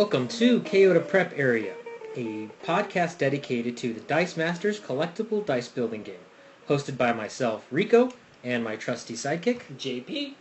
Welcome to Kyoto Prep Area, a podcast dedicated to the Dice Masters collectible dice building game, hosted by myself, Rico, and my trusty sidekick, JP.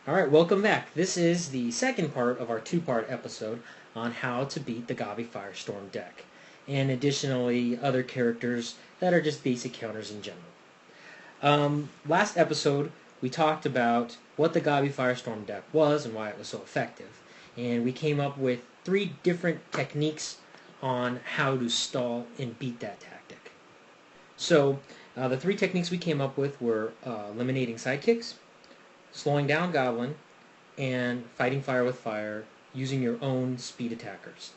Alright, welcome back. This is the second part of our two-part episode on how to beat the Gabi Firestorm deck, and additionally other characters that are just basic counters in general. Last episode, we talked about what the Gabi Firestorm deck was and why it was so effective, and we came up with 3 different techniques on how to stall and beat that tactic. So, the 3 techniques we came up with were eliminating sidekicks, slowing down Goblin, and fighting fire with fire using your own speed attackers.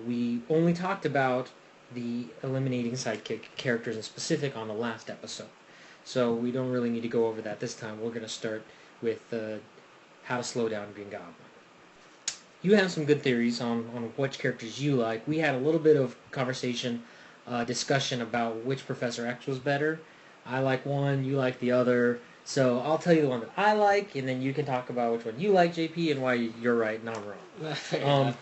We only talked about the eliminating sidekick characters in specific on the last episode, so we don't really need to go over that this time. We're going to start with how to slow down Green Goblin. You have some good theories on which characters you like. We had a little bit of conversation, discussion about which Professor X was better. I like one, you like the other. So I'll tell you the one that I like, and then you can talk about which one you like, JP, and why you're right and I'm wrong.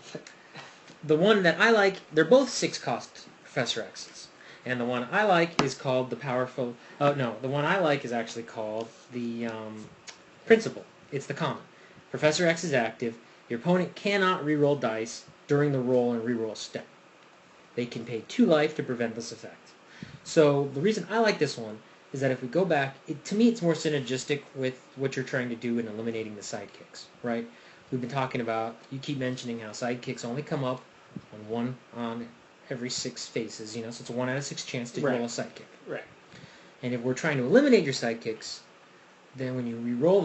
The one that I like, they're both 6-cost Professor X's. And the one I like is called the Powerful... Oh, no, the one I like is actually called the Principal. It's the common. Professor X is active. Your opponent cannot reroll dice during the roll and reroll step. They can pay 2 life to prevent this effect. So the reason I like this one is that if we go back, to me it's more synergistic with what you're trying to do in eliminating the sidekicks, right? We've been talking about, you keep mentioning how sidekicks only come up on every 6 faces, so it's a 1 out of 6 chance to roll a sidekick. Right. And if we're trying to eliminate your sidekicks, then when you roll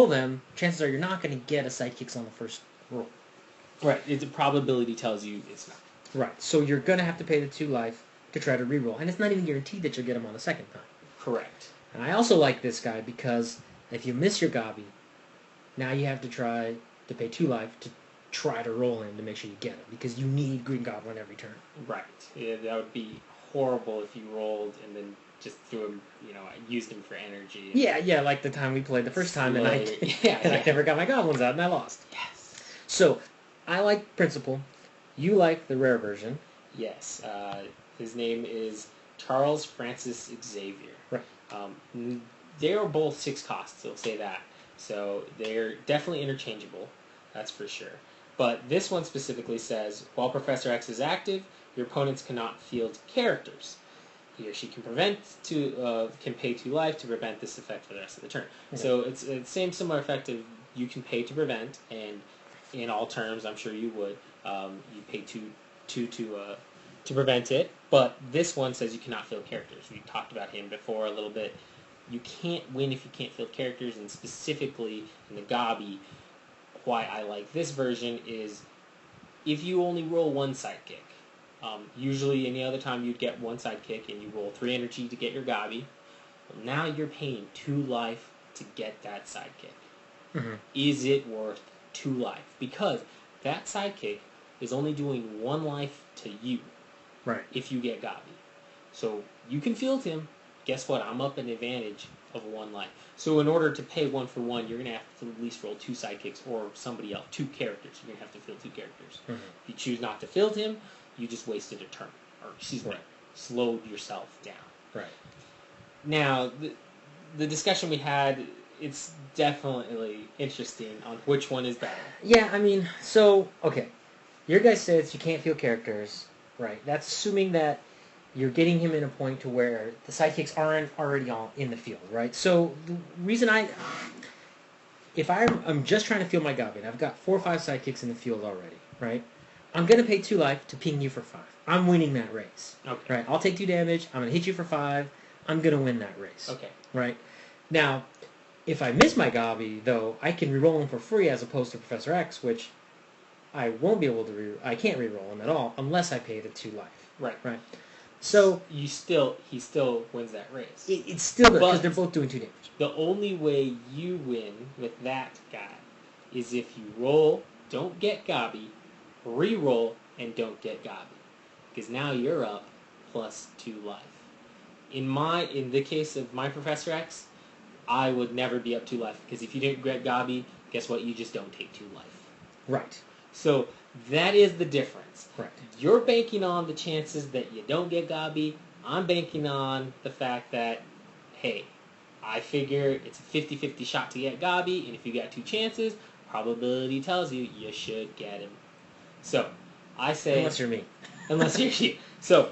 them, chances are you're not going to get a sidekicks on the first roll. Right. The probability tells you it's not. Right. So you're going to have to pay the 2 life to try to reroll, and it's not even guaranteed that you'll get them on the second time. Correct. And I also like this guy because if you miss your Gabi, now you have to try to pay 2 life to try to roll him to make sure you get him, because you need Green Goblin every turn. Right. Yeah, that would be horrible if you rolled and then just threw him, used him for energy. Yeah, like the time we played the first time, and I never got my Goblins out, and I lost. Yes. So, I like Principal. You like the rare version. Yes. His name is Charles Francis Xavier. Right. They are both 6 costs, so I'll say that. So they're definitely interchangeable, that's for sure. But this one specifically says, while Professor X is active, your opponents cannot field characters. He or she can pay 2 life to prevent this effect for the rest of the turn. Mm-hmm. So it's the same similar effect of you can pay to prevent, and in all terms, I'm sure you would, you pay 2 to prevent it. But this one says you cannot field characters. We talked about him before a little bit. You can't win if you can't field characters, and specifically in the Gabi, why I like this version is if you only roll 1 sidekick. Usually any other time you'd get 1 sidekick and you roll 3 energy to get your Gabi. Well, now you're paying 2 life to get that sidekick. Mm-hmm. Is it worth 2 life? Because that sidekick is only doing 1 life to you. Right. If you get Gabi. So you can field him. Guess what? I'm up an advantage of 1 life. So in order to pay 1 for 1, you're going to have to at least roll 2 sidekicks or somebody else, 2 characters. You're going to have to field 2 characters. Mm-hmm. If you choose not to field him, you just wasted a turn. Or, slowed yourself down. Right. Now, the discussion we had, it's definitely interesting on which one is better. Yeah, okay. Your guy says you can't field characters. Right. That's assuming that you're getting him in a point to where the sidekicks aren't already all in the field, right? So the reason if I'm just trying to field my Gabi, and I've got 4 or 5 sidekicks in the field already, right? I'm going to pay 2 life to ping you for 5. I'm winning that race. Okay. Right? I'll take 2 damage. I'm going to hit you for 5. I'm going to win that race. Okay. Right? Now, if I miss my Gabi, though, I can reroll him for free as opposed to Professor X, which I won't be able to I can't reroll him at all unless I pay the 2 life. Right. So he still wins that race. It's still good because they're both doing 2 damage. The only way you win with that guy is if you roll, don't get Gabi, re-roll, and don't get Gabi. Because now you're up plus 2 life. In the case of my Professor X, I would never be up 2 life because if you didn't get Gabi, guess what? You just don't take 2 life. Right. So That is the difference. Right. You're banking on the chances that you don't get Gabi. I'm banking on the fact that, hey, I figure it's a 50-50 shot to get Gabi, and if you got 2 chances, probability tells you you should get him. So, I say... Unless you're me. Unless you're you. So,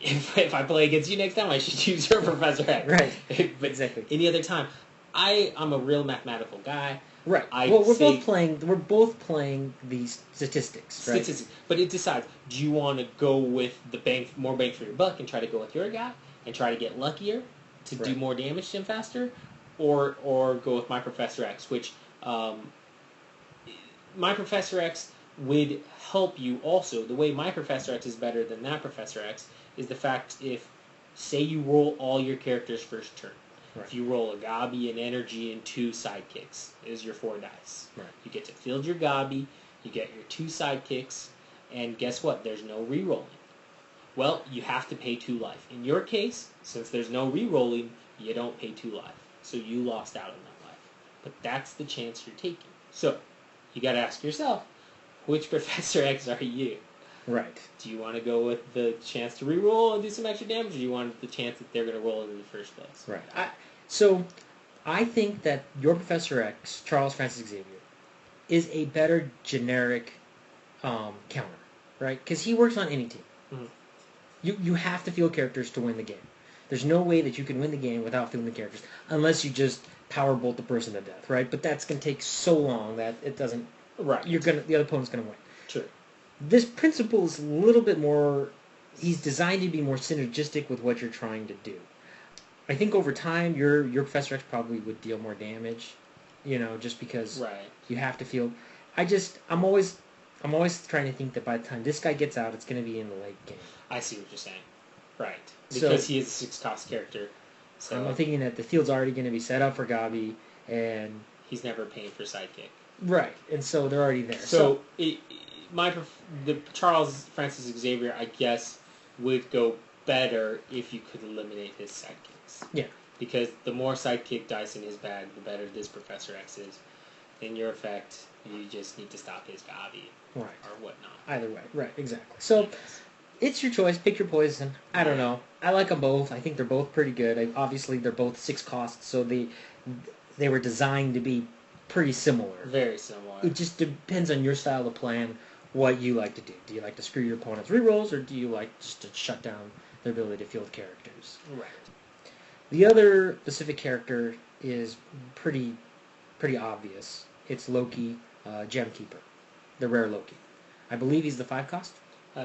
if I play against you next time, I should choose your Professor X. Right. But Exactly. any other time, I'm a real mathematical guy. Right. I Well, we're say- both playing these statistics, right? Statistics. But it decides, do you want to go with the more bang for your buck and try to go with your guy and try to get luckier to do Right. more damage to him faster, or go with my Professor X, which my Professor X would help you also. The way my Professor X is better than that Professor X is the fact if, say you roll all your characters first turn. Right. If you roll a Gabi, an Energy, and 2 sidekicks, is your 4 dice. Right. You get to field your Gabi, you get your 2 sidekicks, and guess what? There's no re-rolling. Well, you have to pay 2 life. In your case, since there's no re-rolling, you don't pay 2 life. So you lost out on that life. But that's the chance you're taking. So, you gotta ask yourself, which Professor X are you? Right. Do you want to go with the chance to re-roll and do some extra damage, or do you want the chance that they're going to roll it in the first place? Right. So, I think that your Professor X, Charles Francis Xavier, is a better generic counter, right? Because he works on any team. Mhm. You have to field characters to win the game. There's no way that you can win the game without fielding the characters, unless you just power bolt the person to death, right? But that's going to take so long that it doesn't. Right. The other opponent's going to win. True. This principle is a little bit more. He's designed to be more synergistic with what you're trying to do. I think over time, your Professor X probably would deal more damage, just because Right. you have to field. I'm always trying to think that by the time this guy gets out, it's going to be in the late game. I see what you're saying. Right. So- Because he is a 6-cost character. So I'm thinking that the field's already going to be set up for Gabi, and he's never paying for sidekick. right, and so they're already there. So the Charles Francis Xavier, I guess, would go better if you could eliminate his sidekicks. Yeah. Because the more sidekick dice in his bag, the better this Professor X is. In your effect, you just need to stop his Gabi right, or whatnot. either way, right, exactly. So it's your choice. Pick your poison. I don't know. I like them both. I think they're both pretty good. Obviously, they're both 6 costs, so they were designed to be pretty similar. Very similar. It just depends on your style of plan, what you like to do. Do you like to screw your opponent's rerolls, or do you like just to shut down their ability to field characters? Right. The other Pacific character is pretty obvious. It's Loki, Gemkeeper, the rare Loki. I believe he's the 5 cost,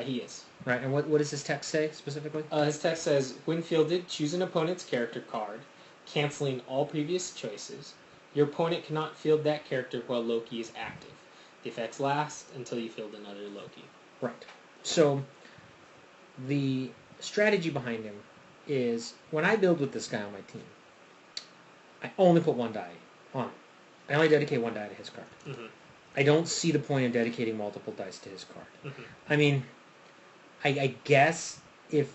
He is. right? And what does his text say specifically? His text says, when fielded, choose an opponent's character card, canceling all previous choices. Your opponent cannot field that character while Loki is active. The effects last until you field another Loki. Right. So the strategy behind him is when I build with this guy on my team, I only put 1 die on it. I only dedicate 1 die to his card. Mm-hmm. I don't see the point of dedicating multiple dice to his card. Mm-hmm. I mean, I guess if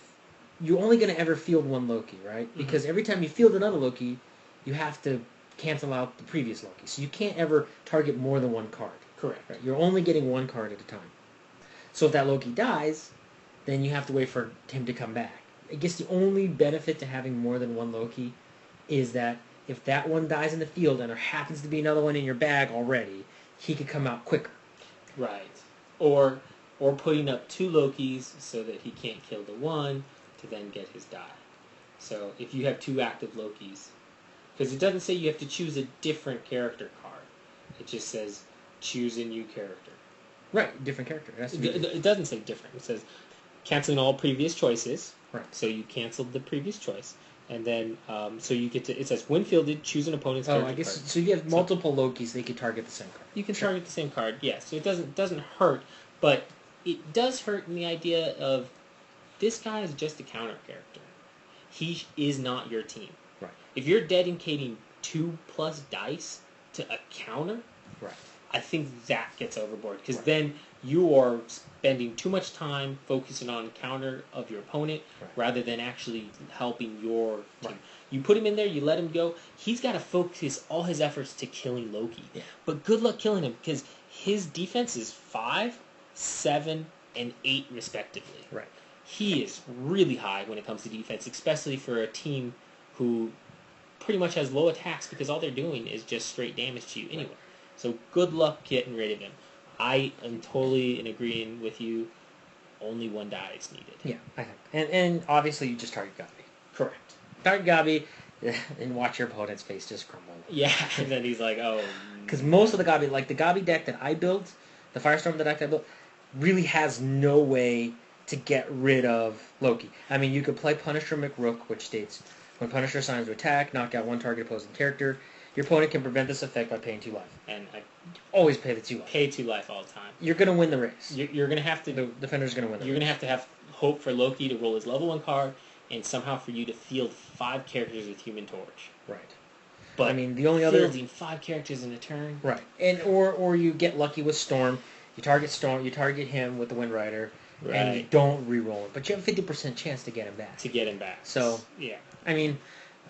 you're only going to ever field 1 Loki, right? Mm-hmm. Because every time you field another Loki, you have to cancel out the previous Loki. So you can't ever target more than 1 card. Correct. Right? You're only getting 1 card at a time. So if that Loki dies, then you have to wait for him to come back. I guess the only benefit to having more than 1 Loki is that if that one dies in the field and there happens to be another one in your bag already, he could come out quicker. Right. Or putting up 2 Lokis so that he can't kill the one to then get his die. So if you have 2 active Lokis, because it doesn't say you have to choose a different character card. It just says choose a new character. Right, different character. It has to be It doesn't say different. It says canceling all previous choices. Right. So you canceled the previous choice. And then, so you get to, it says when fielded, choose an opponent's character I guess card. so. You have multiple Lokis; they could target the same card. You can target the same card, yes. So it doesn't hurt, but it does hurt in the idea of this guy is just a counter character. He is not your team. Right. If you're dedicating 2+ dice to a counter, Right. I think that gets overboard because Right. then you are spending too much time focusing on counter of your opponent Right. rather than actually helping your team. Right. You put him in there, you let him go. He's got to focus all his efforts to killing Loki. Yeah. But good luck killing him because his defense is 5, 7, and 8 respectively. Right. He is really high when it comes to defense, especially for a team who pretty much has low attacks because all they're doing is just straight damage to you anyway. Right. So good luck getting rid of him. I am totally in agreeing with you. Only one die is needed. Yeah, I think. And obviously you just target Gabi. Correct. Target Gabi and watch your opponent's face just crumble. Yeah, and then he's like, oh. Because most of the Gabi, like the Gabi deck that I built, the Firestorm deck I built, really has no way to get rid of Loki. I mean, you could play Punisher McRook, which states, when Punisher assigns to attack, knock out one target opposing character. Your opponent can prevent this effect by paying 2 life. And I always pay the 2 life. Pay 2 life all the time. You're going to win the race. You're going to have to... The defender's going to win the race. You're going to have hope for Loki to roll his level 1 card, and somehow for you to field 5 characters with Human Torch. Right. But I mean, the only other... fielding 5 characters in a turn... Right. And or you get lucky with Storm. You target Storm, you target him with the Wind Rider, right. And you don't re-roll it. But you have a 50% chance to get him back. So, yeah. I mean...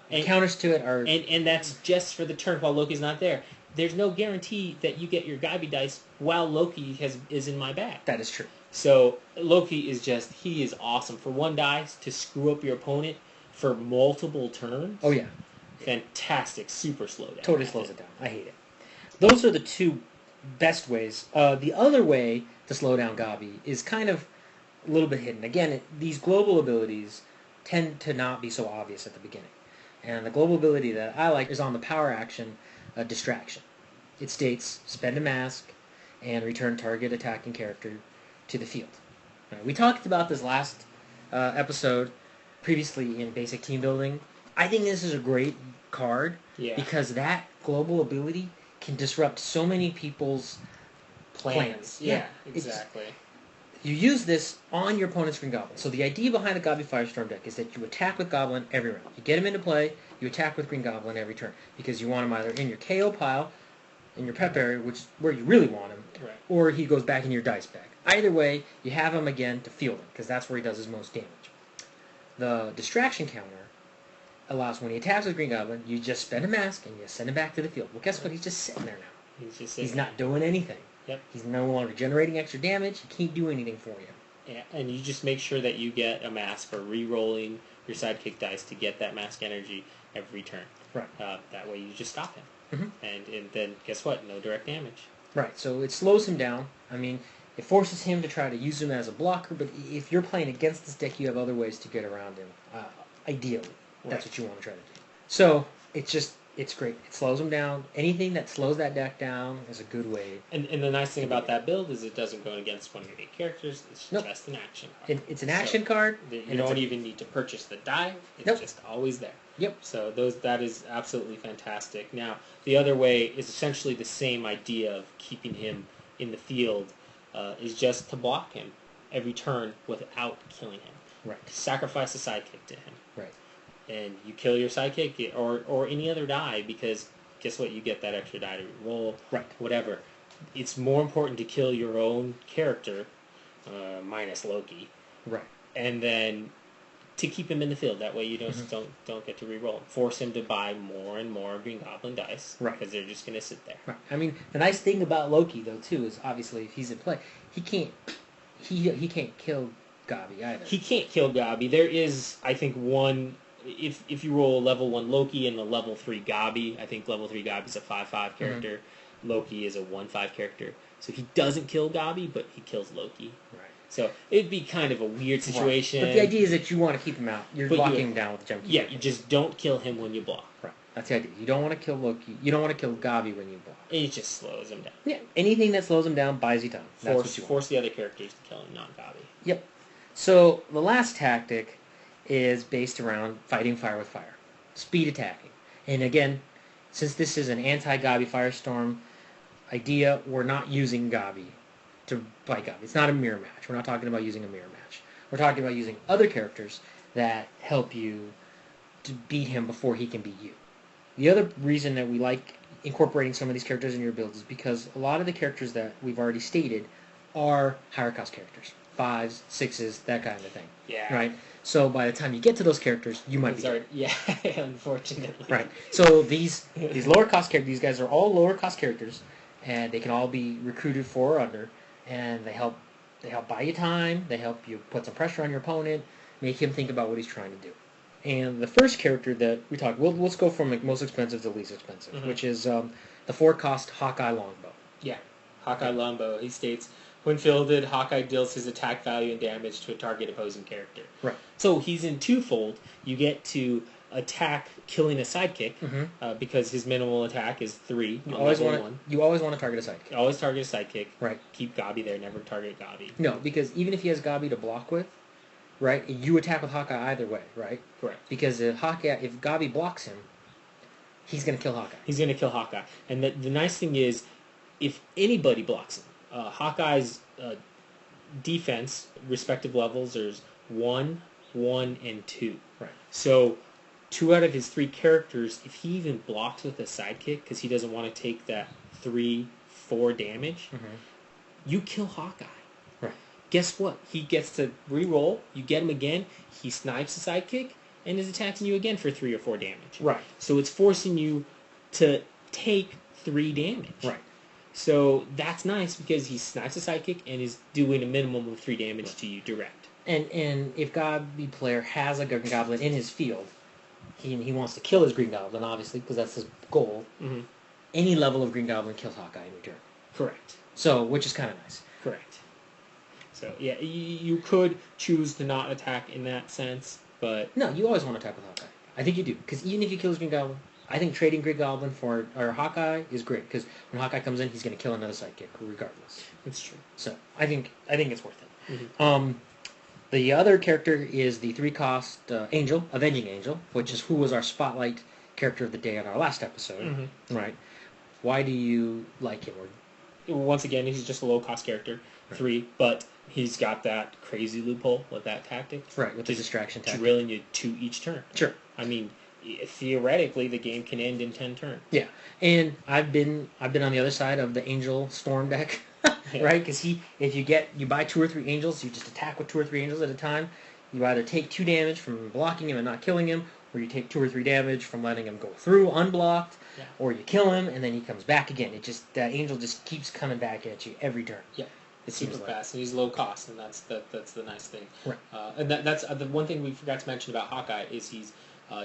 And counters to it are... And that's just for the turn while Loki's not there. There's no guarantee that you get your Gabi dice while Loki is in my bag. That is true. So Loki is just... He is awesome. For 1 dice to screw up your opponent for multiple turns... Oh, yeah. Fantastic. Super slow down. Totally slows it down. I hate it. Those are the 2 best ways. The other way to slow down Gabi is kind of a little bit hidden. Again, these global abilities tend to not be so obvious at the beginning. And the global ability that I like is on the power action, Distraction. It states, spend a mask and return target attacking character to the field. We talked about this last episode previously in basic team building. I think this is a great card because that global ability can disrupt so many people's plans. Yeah, exactly. You use this on your opponent's Green Goblin. So the idea behind the Gabi Firestorm deck is that you attack with Goblin every round. You get him into play, you attack with Green Goblin every turn. Because you want him either in your KO pile, in your prep area, which is where you really want him, right. Or he goes back in your dice bag. Either way, you have him again to field him, because that's where he does his most damage. The Distraction counter allows when he attacks with Green Goblin, you just spend a mask and you send him back to the field. Well, guess what? He's just sitting there now. He's not doing anything. Yep. He's no longer generating extra damage. He can't do anything for you. Yeah, and you just make sure that you get a mask for re-rolling your sidekick dice to get that mask energy every turn. Right. That way you just stop him. Mm-hmm. And then guess what? No direct damage. Right. So it slows him down. I mean, it forces him to try to use him as a blocker, but if you're playing against this deck, you have other ways to get around him. Ideally. That's what you want to try to do. So it's great. It slows them down. Anything that slows that deck down is a good way. And the nice thing about that build is it doesn't go against one of your 8 characters. It's just an action card. It's an action card. You don't even need to purchase the die. It's just always there. Yep. So that is absolutely fantastic. Now, the other way is essentially the same idea of keeping him in the field is just to block him every turn without killing him. Right. To sacrifice a sidekick to him. Right. And you kill your sidekick or any other die because guess what? You get that extra die to roll. Right. Whatever. It's more important to kill your own character, minus Loki. Right. And then to keep him in the field. That way you don't get to re-roll. Force him to buy more and more Green Goblin dice. Right. Because they're just going to sit there. Right. I mean, the nice thing about Loki, though, too, is obviously if he's in play, he can't kill Gabi either. He can't kill Gabi. There is, I think, one... If you roll a level 1 Loki and a level 3 Gabi, I think level 3 Gabi is a 5/5 character. Mm-hmm. Loki is a 1/5 character. So he doesn't kill Gabi, but he kills Loki. Right. So it'd be kind of a weird situation. Right. But the idea is that you want to keep him out. You're blocking him down with the jump. Yeah, you just don't kill him when you block. Right. That's the idea. You don't want to kill Loki. You don't want to kill Gabi when you block. It just slows him down. Yeah. Anything that slows him down buys you time. That's what you want. Force the other characters to kill him, not Gabi. Yep. So the last tactic is based around fighting fire with fire. Speed attacking. And again, since this is an anti-Gabi Firestorm idea, we're not using Gabi to fight Gabi. It's not a mirror match. We're not talking about using a mirror match. We're talking about using other characters that help you to beat him before he can beat you. The other reason that we like incorporating some of these characters in your builds is because a lot of the characters that we've already stated are higher cost characters. 5s, 6s, that kind of thing. Yeah. Right? So by the time you get to those characters, you might be dead. Yeah, unfortunately. Right. So these lower cost characters, these guys are all lower cost characters, and they can all be recruited 4 or under, and they help buy you time. They help you put some pressure on your opponent, make him think about what he's trying to do. And the first character that we talked, let's go from most expensive to least expensive, which is the 4-cost Hawkeye Longbow. Yeah, Hawkeye Longbow. He states, when fielded, Hawkeye deals his attack value and damage to a target opposing character. Right. So he's in twofold. You get to attack killing a sidekick because his minimal attack is 3 You on always level want 1. You always want to target a sidekick. Always target a sidekick. Right. Keep Gabi there. Never target Gabi. No, because even if he has Gabi to block with, right, you attack with Hawkeye either way, right? Correct. Because if Gabi blocks him, he's going to kill Hawkeye. He's going to kill Hawkeye. And the nice thing is, if anybody blocks him, Hawkeye's defense, respective levels, there's 1, 1, and 2. Right. So 2 out of his 3 characters, if he even blocks with a sidekick because he doesn't want to take that 3, 4 damage, you kill Hawkeye. Right. Guess what? He gets to re-roll. You get him again. He snipes the sidekick and is attacking you again for 3 or 4 damage. Right. So it's forcing you to take 3 damage. Right. So that's nice because he snipes a sidekick and is doing a minimum of 3 damage to you direct. And if Gabi player has a Green Goblin in his field, he wants to kill his Green Goblin, obviously, because that's his goal. Any level of Green Goblin kills Hawkeye in return. Correct. So, which is kind of nice. Correct. So, yeah, you could choose to not attack in that sense, but... No, you always want to attack with Hawkeye. I think you do. Because even if you kill his Green Goblin, I think trading Green Goblin for Hawkeye is great. Because when Hawkeye comes in, he's going to kill another sidekick, regardless. That's true. So, I think it's worth it. The other character is the 3-cost Angel, Avenging Angel, which is who was our spotlight character of the day on our last episode. Right. Why do you like him? Once again, he's just a low-cost character, 3, but he's got that crazy loophole with that tactic. Right, with the distraction tactic. Drilling you 2 each turn. Sure. I mean, theoretically, the game can end in 10 turns. Yeah, and I've been on the other side of the Angel Storm deck, right? Because if you buy 2 or 3 Angels, you just attack with 2 or 3 Angels at a time. You either take 2 damage from blocking him and not killing him, or you take 2 or 3 damage from letting him go through unblocked, or you kill him and then he comes back again. That Angel just keeps coming back at you every turn. Yeah. It Super seems fast, and he's low cost, and that's the nice thing. Right. And that's the one thing we forgot to mention about Hawkeye is he's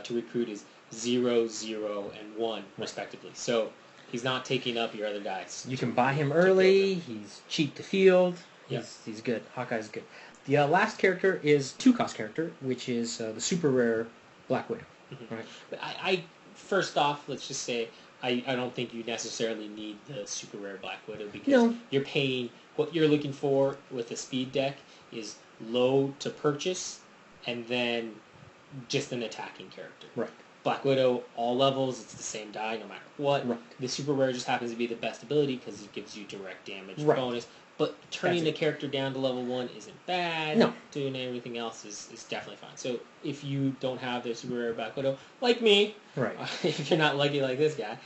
to recruit is 0, 0, and 1 respectively. So he's not taking up your other guys. You can buy him early. He's cheap to field. He's good. Hawkeye's good. The last character is 2-cost character, which is the super rare Black Widow. Right. I first off, let's just say I don't think you necessarily need the super rare Black Widow because you're paying what you're looking for with the speed deck is low to purchase and then just an attacking character. Right. Black Widow, all levels, it's the same die no matter what. Right. The super rare just happens to be the best ability because it gives you direct damage bonus. But turning the character down to level 1 isn't bad. No. Doing everything else is definitely fine. So if you don't have the super rare Black Widow, like me, right. If you're not lucky like this guy,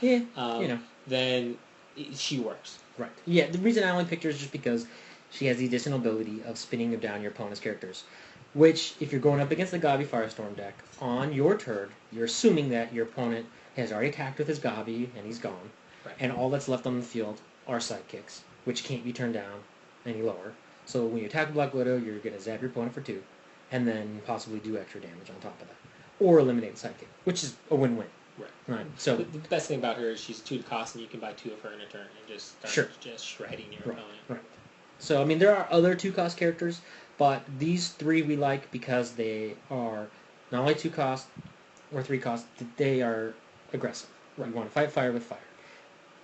then she works. Right. Yeah, the reason I only picked her is just because she has the additional ability of spinning down your opponent's characters. Which, if you're going up against the Gabi Firestorm deck, on your turn, you're assuming that your opponent has already attacked with his Gabi, and he's gone. Right. And all that's left on the field are sidekicks, which can't be turned down any lower. So when you attack Black Widow, you're going to zap your opponent for 2, and then possibly do extra damage on top of that. Or eliminate the sidekick, which is a win-win. Right. So the best thing about her is she's 2 to cost, and you can buy 2 of her in a turn and just start just shredding your opponent. Right. So, I mean, there are other 2-cost characters, but these 3 we like because they are not only 2 cost or 3 cost, they are aggressive. Right. You want to fight fire with fire.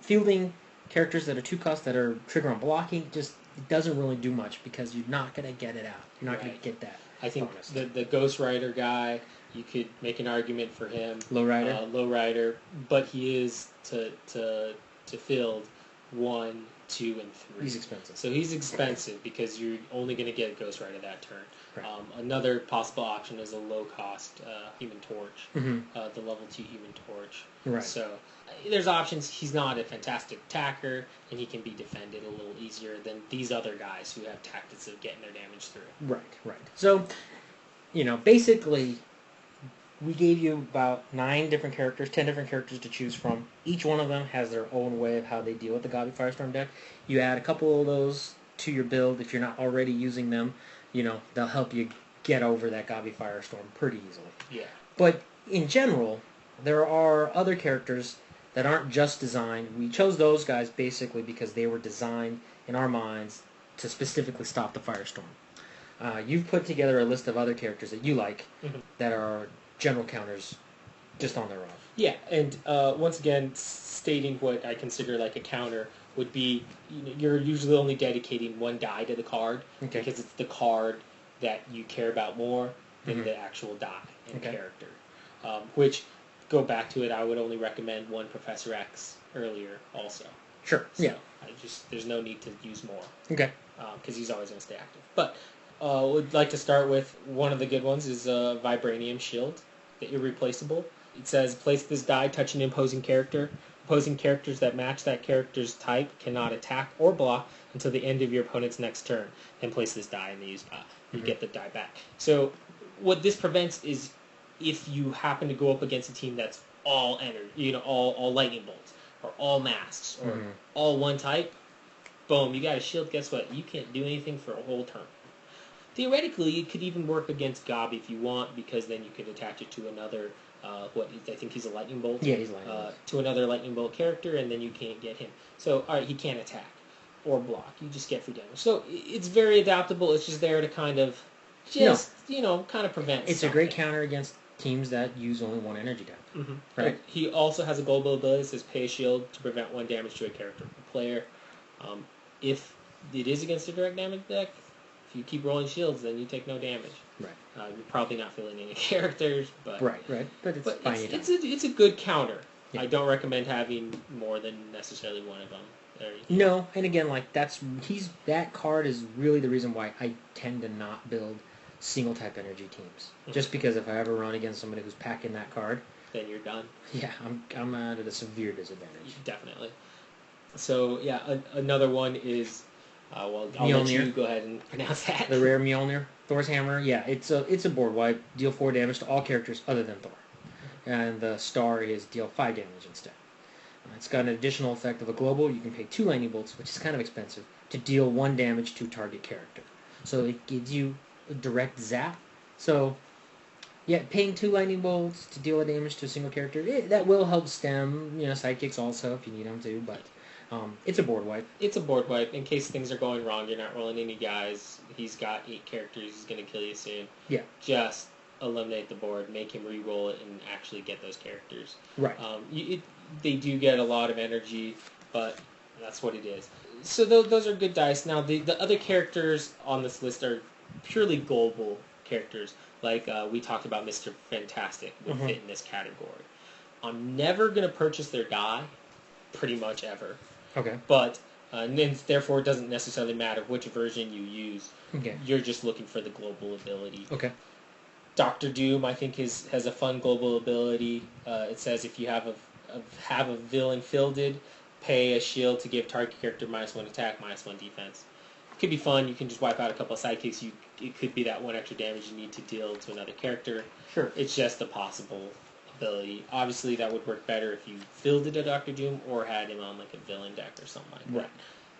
Fielding characters that are 2 cost that are trigger on blocking just it doesn't really do much because you're not going to get it out. You're not going to get that. I think the Ghost Rider guy, you could make an argument for him. Low Rider, but he is to field 1, 2, and 3. He's expensive. So he's expensive because you're only going to get Ghost Rider that turn. Right. Another possible option is a low-cost Human Torch, the level 2 Human Torch. Right. So there's options. He's not a fantastic attacker, and he can be defended a little easier than these other guys who have tactics of getting their damage through. Right. So, basically, we gave you about 9 different characters, 10 different characters to choose from. Each one of them has their own way of how they deal with the Gabi Firestorm deck. You add a couple of those to your build if you're not already using them. They'll help you get over that Gabi Firestorm pretty easily. Yeah. But in general, there are other characters that aren't just designed. We chose those guys basically because they were designed in our minds to specifically stop the Firestorm. You've put together a list of other characters that you like that are general counters just on their own. Yeah, and once again, stating what I consider like a counter would be you're usually only dedicating one die to the card because it's the card that you care about more than the actual die and character. Which, go back to it, I would only recommend one Professor X earlier also. Sure. So yeah. There's no need to use more. Okay. Because he's always going to stay active. But would like to start with one of the good ones is Vibranium Shield, the Irreplaceable. It says, place this die, touch an imposing character. Opposing characters that match that character's type cannot attack or block until the end of your opponent's next turn. Then place this die in the use pile. You get the die back. So what this prevents is if you happen to go up against a team that's all energy, all lightning bolts, or all masks, or all one type, boom, you got a shield, guess what? You can't do anything for a whole turn. Theoretically, it could even work against Gabi if you want, because then you could attach it to another, I think he's a lightning bolt. Yeah, he's a lightning bolt. To another lightning bolt character, and then you can't get him. So, alright, he can't attack or block. You just get free damage. So, it's very adaptable. It's just there to kind of kind of prevent It's something. a great counter against teams that use only one energy type. Right? He also has a global ability that says pay a shield to prevent 1 damage to a character or player. If it is against a direct damage deck, if you keep rolling shields, then you take no damage. Right. You're probably not feeling any characters, but Right. But it's a good counter. Yeah. I don't recommend having more than necessarily one of them. No, and again, that card is really the reason why I tend to not build single type energy teams. Just because if I ever run against somebody who's packing that card, then you're done. Yeah, I'm at a severe disadvantage. Definitely. So yeah, another one is I'll Mjolnir. let you go ahead and pronounce that. The rare Mjolnir, Thor's hammer. Yeah, it's a board wipe. Deal 4 damage to all characters other than Thor, and the star is deal 5 damage instead. It's got an additional effect of a global. You can pay 2 lightning bolts, which is kind of expensive, to deal 1 damage to target character. So it gives you a direct zap. So, yeah, paying 2 lightning bolts to deal a damage to a single character, that will help stem, sidekicks also if you need them to, but it's a board wipe. It's a board wipe. In case things are going wrong, you're not rolling any guys. He's got 8 characters. He's going to kill you soon. Yeah. Just eliminate the board, make him re-roll it, and actually get those characters. Right. They do get a lot of energy, but that's what it is. So those are good dice. Now, the other characters on this list are purely global characters. Like we talked about Mr. Fantastic would fit in this category. I'm never going to purchase their die, pretty much ever. Okay. But, and therefore it doesn't necessarily matter which version you use. Okay. You're just looking for the global ability. Okay. Doctor Doom, I think, has a fun global ability. It says if you have a villain fielded, pay a shield to give target character -1 attack, -1 defense. It could be fun. You can just wipe out a couple of sidekicks. It could be that 1 extra damage you need to deal to another character. Sure. It's just a possible ability. Obviously, that would work better if you fielded a Doctor Doom or had him on like a villain deck or something like that. Right.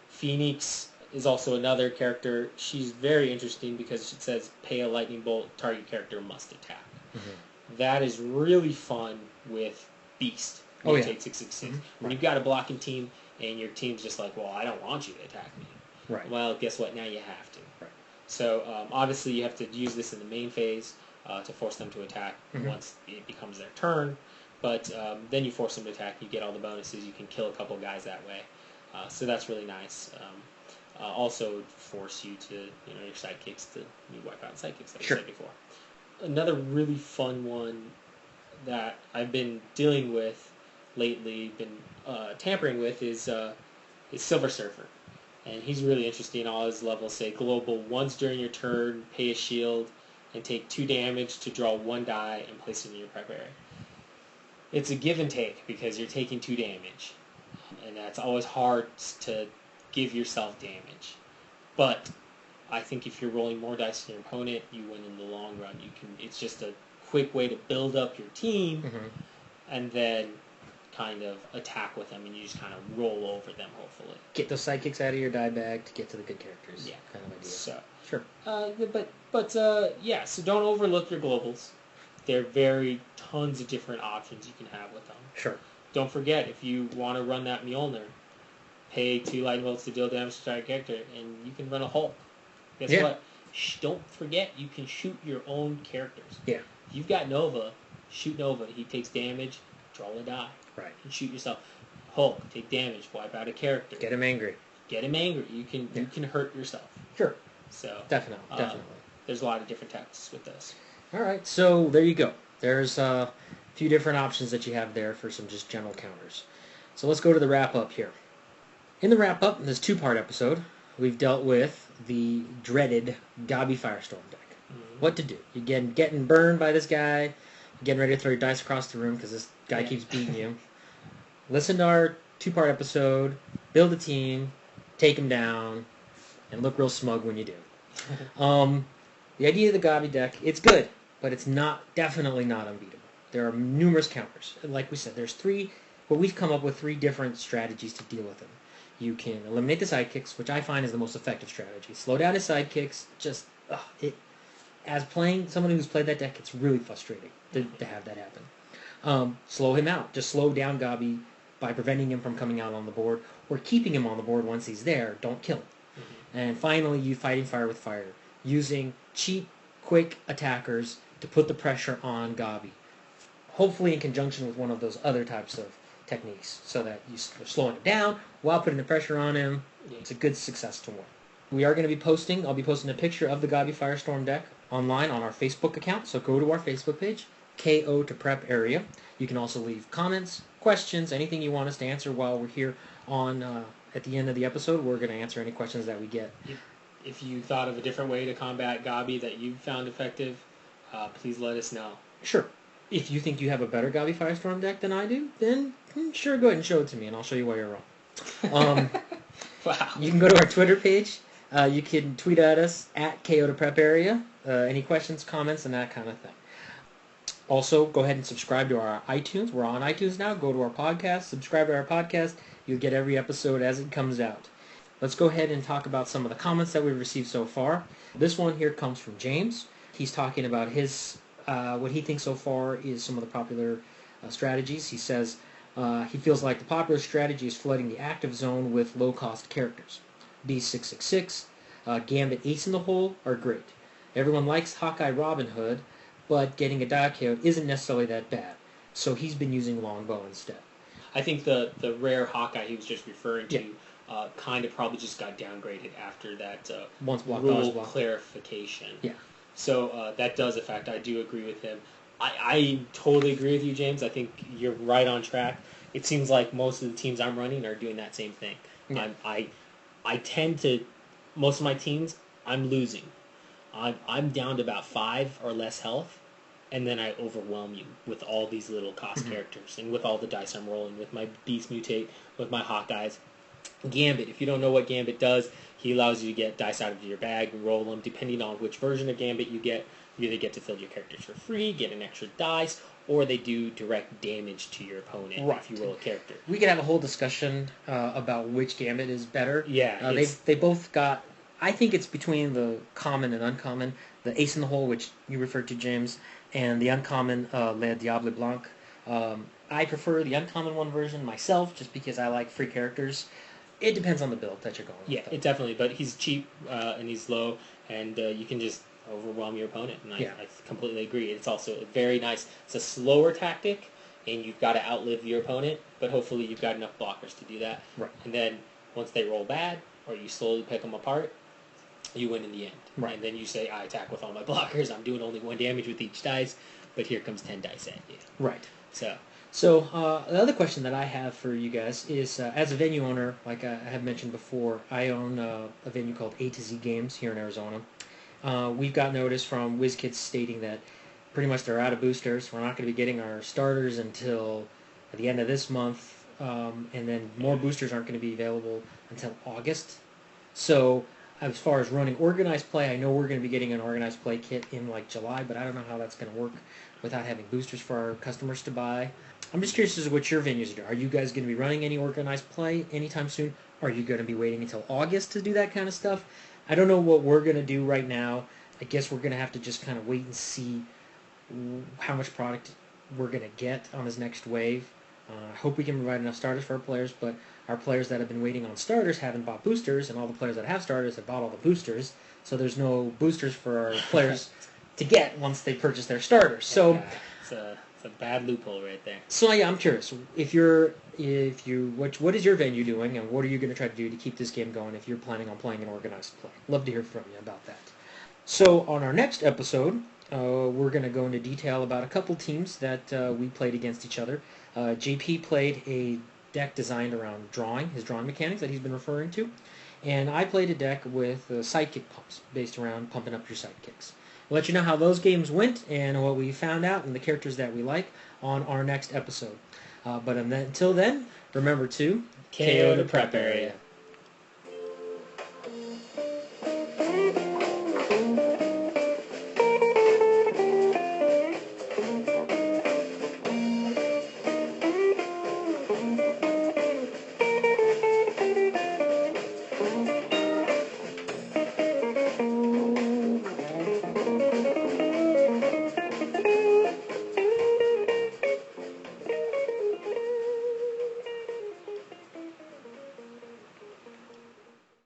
Phoenix is also another character. She's very interesting because it says pay a lightning bolt, target character must attack. That is really fun with Beast. Mutate 666. When you've got a blocking team and your team's just like, well, I don't want you to attack me. Right. Well, guess what? Now you have to. Right. So obviously you have to use this in the main phase to force them to attack once it becomes their turn. But then you force them to attack. You get all the bonuses. You can kill a couple guys that way. So that's really nice. Also force you to, your sidekicks to wipe out sidekicks, like I said before. Another really fun one that I've been dealing with lately, been tampering with, is Silver Surfer. And he's really interesting. All his levels say global once during your turn, pay a shield, and take 2 damage to draw 1 die and place it in your prep area. It's a give and take because you're taking 2 damage. And that's always hard to give yourself damage. But I think if you're rolling more dice than your opponent, you win in the long run. It's just a quick way to build up your team, Mm-hmm. and then kind of attack with them, and you just kind of roll over them, hopefully. Get those sidekicks out of your die bag to get to the good characters. Yeah. Kind of idea. So, Sure. yeah. So don't overlook your globals. There are tons of different options you can have with them. Sure. Don't forget, if you want to run that Mjolnir, pay 2 lightning bolts to deal damage to that character, and you can run a Hulk. Guess what? Don't forget, you can shoot your own characters. Yeah. If you've got Nova, shoot Nova. He takes damage, draw a die. Right. And shoot yourself. Hulk, take damage, wipe out a character. Get him angry. Get him angry. You can hurt yourself. Sure. So Definitely. There's a lot of different tactics with this. All right. So there you go. There's a few different options that you have there for some just general counters. So let's go to the wrap up here. In the wrap up, in this 2-part episode, we've dealt with the dreaded Gabi Firestorm deck. Mm-hmm. What to do? You're getting burned by this guy. You're getting ready to throw your dice across the room because this guy keeps beating you. Listen to our 2-part episode, build a team, take him down, and look real smug when you do. The idea of the Gabi deck, it's good, but it's definitely not unbeatable. There are numerous counters. Like we said, we've come up with 3 different strategies to deal with them. You can eliminate the sidekicks, which I find is the most effective strategy. Slow down his sidekicks. As playing someone who's played that deck, it's really frustrating to have that happen. Slow him out. Just slow down Gabi by preventing him from coming out on the board, or keeping him on the board once he's there. Don't kill him. Mm-hmm. And finally, you fighting fire with fire, using cheap, quick attackers to put the pressure on Gabi. Hopefully in conjunction with one of those other types of techniques, so that you're slowing it down while putting the pressure on him. Yeah. It's a good success to win. We are going to be I'll be posting a picture of the Gabi Firestorm deck online on our Facebook account, so go to our Facebook page, KO to Prep Area. You can also leave comments, questions, anything you want us to answer while we're here on at the end of the episode. We're going to answer any questions that we get. If you thought of a different way to combat Gabi that you found effective, please let us know. Sure. If you think you have a better Gabi Firestorm deck than I do, then sure, go ahead and show it to me, and I'll show you why you're wrong. Wow. You can go to our Twitter page. You can tweet at us at KO to Prep Area. Any questions, comments, and that kind of thing. Also, go ahead and subscribe to our iTunes. We're on iTunes now. Go to our podcast. Subscribe to our podcast. You'll get every episode as it comes out. Let's go ahead and talk about some of the comments that we've received so far. This one here comes from James. He's talking about what he thinks so far is some of the popular strategies. He says he feels like the popular strategy is flooding the active zone with low-cost characters. Beast 666, Gambit Ace in the Hole are great. Everyone likes Hawkeye Robin Hood, but getting a Daikyo isn't necessarily that bad. So he's been using Longbow instead. I think the rare Hawkeye he was just referring to kind of probably just got downgraded after that rule clarification. Yeah. So that does affect. I do agree with him. I totally agree with you, James. I think you're right on track. It seems like most of the teams I'm running are doing that same thing. Yeah. I tend to, most of my teams, I'm losing. I'm down to about 5 or less health, and then I overwhelm you with all these little cost characters, and with all the dice I'm rolling, with my Beast Mutate, with my Hawkeyes. Gambit, if you don't know what Gambit does, he allows you to get dice out of your bag and roll them. Depending on which version of Gambit you get, you either get to fill your characters for free, get an extra dice, or they do direct damage to your opponent if you roll a character. We could have a whole discussion about which Gambit is better. Yeah. They both got... I think it's between the common and uncommon. The Ace in the Hole, which you referred to, James, and the uncommon Le Diable Blanc. I prefer the uncommon one version myself, just because I like free characters. It depends on the build that you're going with. Yeah, it definitely. But he's cheap and he's low, and you can just overwhelm your opponent. And I completely agree. It's also very nice. It's a slower tactic, and you've got to outlive your opponent, but hopefully you've got enough blockers to do that. Right. And then once they roll bad, or you slowly pick them apart, you win in the end. Right. And then you say, I attack with all my blockers. I'm doing only 1 damage with each dice, but here comes 10 dice at you. Right. So the other question that I have for you guys is, as a venue owner, like I have mentioned before, I own a venue called A to Z Games here in Arizona. We've got notice from WizKids stating that pretty much they're out of boosters. We're not going to be getting our starters until at the end of this month, and then more boosters aren't going to be available until August. So As far as running organized play, I know we're going to be getting an organized play kit in like July, but I don't know how that's going to work without having boosters for our customers to buy. I'm just curious as to what your venues are doing. Are you guys going to be running any organized play anytime soon? Are you going to be waiting until August to do that kind of stuff? I don't know what we're going to do right now. I guess we're going to have to just kind of wait and see how much product we're going to get on this next wave. I hope we can provide enough starters for our players, but our players that have been waiting on starters haven't bought boosters, and all the players that have starters have bought all the boosters, so there's no boosters for our players to get once they purchase their starters. So it's a bad loophole right there. So yeah, I'm curious what is your venue doing, and what are you going to try to do to keep this game going if you're planning on playing an organized play? Love to hear from you about that. So on our next episode, we're going to go into detail about a couple teams that we played against each other. JP played a deck designed around his drawing mechanics that he's been referring to, and I played a deck with sidekick pumps based around pumping up your sidekicks. We'll let you know how those games went and what we found out and the characters that we like on our next episode. But until then, remember to KO the prep area.